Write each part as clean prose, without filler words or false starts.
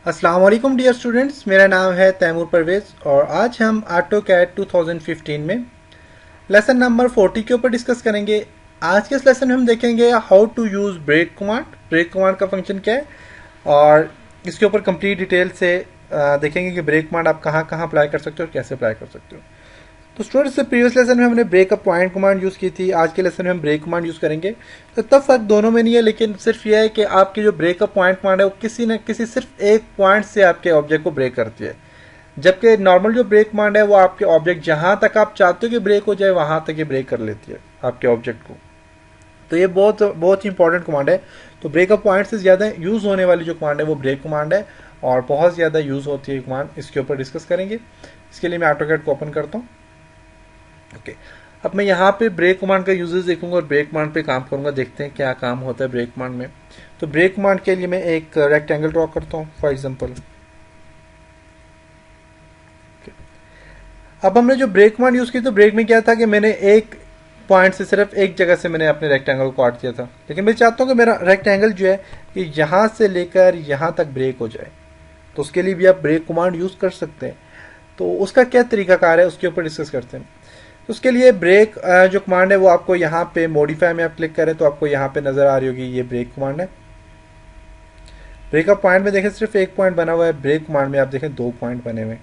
अस्सलाम वालेकुम dear students, मेरा नाम है तैमूर परवेज़ और आज हम ऑटोकैड 2015 में लेसन नंबर 40 के ऊपर डिस्कस करेंगे। आज के इस लेसन में हम देखेंगे how to use break command. Break command का फंक्शन क्या है और इसके ऊपर कंप्लीट डिटेल से देखेंगे कि ब्रेक कमांड आप कहाँ कहाँ अप्लाई कर सकते हो और कैसे अप्लाई कर सकते हो। तो स्टूडेंट्स, से प्रीवियस लेसन में हमने break up point command use की थी, आज के लेसन में हम ब्रेक कमांड यूज़ करेंगे। तो तब फर्क दोनों में नहीं है, लेकिन सिर्फ यह है कि आपकी जो ब्रेक अप पॉइंट कमांड है वो किसी न किसी सिर्फ एक पॉइंट से आपके ऑब्जेक्ट को ब्रेक करती है, जबकि नॉर्मल जो ब्रेक कमांड है वो आपके ऑब्जेक्ट जहां तक आप चाहते हो कि ब्रेक हो जाए वहां तक ये ब्रेक कर लेती है आपके ऑब्जेक्ट को। तो ये बहुत बहुत ही इंपॉर्टेंट कमांड है। तो ब्रेकअप पॉइंट से ज़्यादा यूज़ होने वाली जो कमांड है वो ब्रेक कमांड है और बहुत ज़्यादा यूज़ होती है कमांड। इसके ऊपर डिस्कस करेंगे। इसके लिए मैं ऑटोकैड को ओपन करता हूँ। ओके, अब मैं यहाँ पे ब्रेक कमांड का यूजेस देखूंगा और ब्रेक कमांड पे काम करूंगा। देखते हैं क्या काम होता है ब्रेक कमांड में। तो ब्रेक कमांड के लिए मैं एक रेक्टेंगल ड्रॉ करता हूँ फॉर एग्जांपल। अब हमने जो ब्रेक कमांड यूज की तो ब्रेक में क्या था कि मैंने एक पॉइंट से सिर्फ एक जगह से मैंने अपने रेक्टेंगल को काट दिया था, लेकिन मैं चाहता हूँ कि मेरा रेक्टेंगल जो है कि यहाँ से लेकर यहाँ तक ब्रेक हो जाए। तो उसके लिए भी आप ब्रेक कमांड यूज कर सकते हैं। तो उसका क्या तरीकाकार है उसके ऊपर डिस्कस करते हैं। तो उसके लिए ब्रेक जो कमांड है वो आपको यहाँ पे मॉडिफाई में आप क्लिक करें तो आपको यहाँ पे नजर आ रही होगी, ये ब्रेक कमांड है। ब्रेकअप पॉइंट में देखें सिर्फ एक पॉइंट बना हुआ है, ब्रेक कमांड में आप देखें दो पॉइंट बने हुए।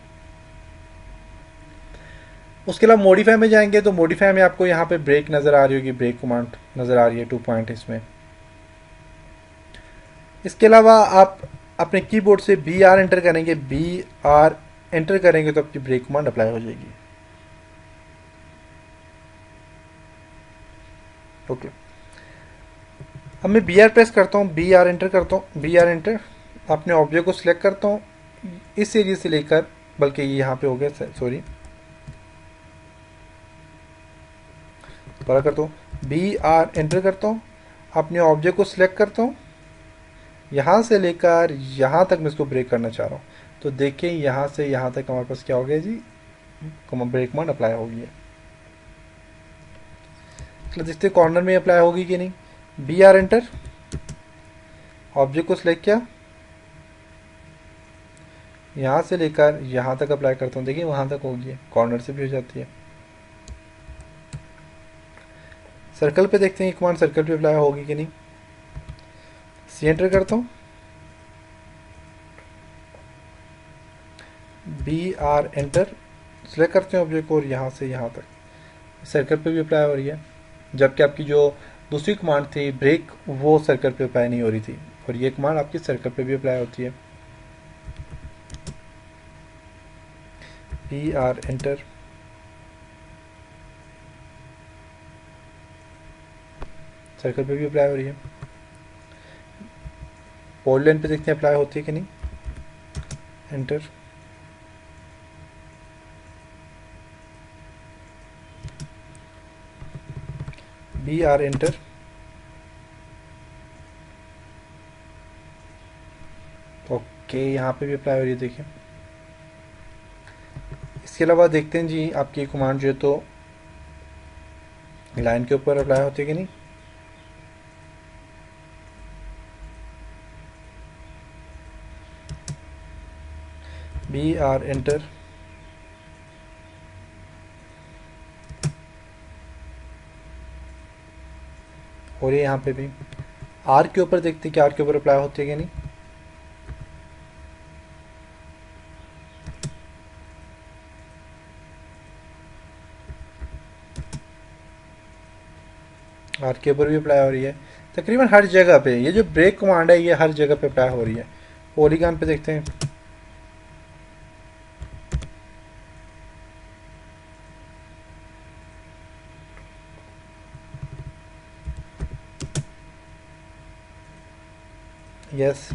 उसके अलावा मॉडिफाई में जाएंगे तो मॉडिफाई में आपको यहाँ पे ब्रेक नजर आ रही होगी, ब्रेक कमांड नजर आ रही है, 2 पॉइंट इसमें। इसके अलावा आप अपने कीबोर्ड से बी आर एंटर करेंगे, बी आर एंटर करेंगे तो आपकी ब्रेक कमांड अप्लाई हो जाएगी। ओके, अब मैं बी आर प्रेस करता हूँ, बी आर एंटर करता हूँ, बी आर एंटर। अपने ऑब्जेक्ट को सिलेक्ट करता हूँ इस एरिया से लेकर, बल्कि ये यहाँ पे हो गया, सॉरी, दोबारा करता हूँ, बी आर एंटर करता हूँ, अपने ऑब्जेक्ट को सिलेक्ट करता हूँ, यहाँ से लेकर यहाँ तक मैं इसको ब्रेक करना चाह रहा हूँ। तो देखें यहाँ से यहाँ तक हमारे पास क्या हो गया जी, ब्रेक कमांड अप्लाई हो गई है। चलो देखते कॉर्नर में अप्लाई होगी कि नहीं। बी आर एंटर, ऑब्जेक्ट को सिलेक्ट किया, यहाँ से लेकर यहाँ तक अप्लाई करता हूँ, देखिए वहाँ तक होगी है, कॉर्नर से भी हो जाती है। सर्कल पे देखते हैं कमांड सर्कल पे अप्लाई होगी कि नहीं। सी एंटर करता हूँ, बी आर एंटर, सिलेक्ट करते हैं ऑब्जेक्ट को और यहाँ से यहाँ तक सर्कल पे भी अप्लाई हो रही है, जबकि आपकी जो दूसरी कमांड थी ब्रेक वो सर्कल पे अप्लाई नहीं हो रही थी, और ये कमांड आपकी सर्कल पे भी अप्लाई होती है। बी आर एंटर, सर्कल पे भी अप्लाई हो रही है। पॉइंट लाइन पे देखते हैं अप्लाई होती है कि नहीं। Enter, B R enter, okay, यहाँ पे भी अप्लाई हो रही है, देखिए। इसके अलावा देखते हैं जी आपकी कमांड जो है तो लाइन के ऊपर अप्लाई होती है कि नहीं। बी आर एंटर, और ये यहाँ पे भी आर के ऊपर देखते हैं कि आर के ऊपर अप्लाई होती है कि नहीं। आर के ऊपर भी अप्लाई हो रही है। तकरीबन हर जगह पे ये जो ब्रेक कमांड है ये हर जगह पे अप्लाई हो रही है। पॉलीगॉन पे देखते हैं, यस,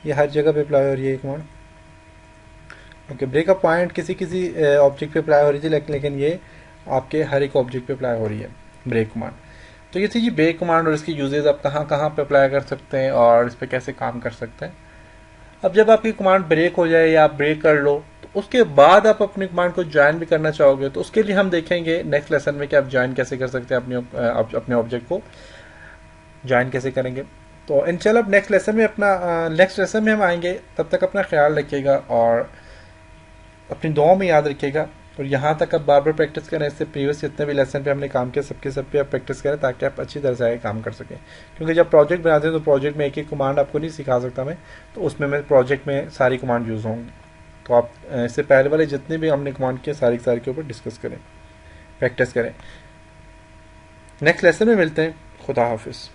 ये हर जगह पे अप्लाई हो रही है कमांड। ओके, ब्रेकअप पॉइंट किसी किसी ऑब्जेक्ट पे अप्लाई हो रही थी, लेकिन ये आपके हर एक ऑब्जेक्ट पे अप्लाई हो रही है ब्रेक कमांड। तो ये थी जी ब्रेक कमांड और इसकी यूजेज आप कहाँ कहाँ पे अप्लाई कर सकते हैं और इस पर कैसे काम कर सकते हैं। अब जब आपकी कमांड ब्रेक हो जाए या आप ब्रेक कर लो तो उसके बाद आप अपनी कमांड को ज्वाइन भी करना चाहोगे, तो उसके लिए हम देखेंगे नेक्स्ट लेसन में कि आप ज्वाइन कैसे कर सकते हैं, अपने ऑब्जेक्ट को ज्वाइन कैसे करेंगे। तो इंशाल्लाह अब नेक्स्ट लेसन में हम आएंगे। तब तक अपना ख्याल रखिएगा और अपनी दुआओं में याद रखिएगा। और यहाँ तक आप बार बार प्रैक्टिस करें, इससे प्रीवियस जितने भी लेसन पे हमने काम किया सबके सब पे आप प्रैक्टिस करें ताकि आप अच्छी तरह से आगे काम कर सकें। क्योंकि जब प्रोजेक्ट बनाते हैं तो प्रोजेक्ट में एक एक कमांड आपको नहीं सिखा सकता मैं, तो उसमें मैं प्रोजेक्ट में सारी कमांड यूज़ होंगी। तो आप इससे पहले वाले जितने भी हमने कमांड किए सारी के ऊपर डिस्कस करें, प्रैक्टिस करें। नेक्स्ट लेसन में मिलते हैं। खुदा हाफिज़।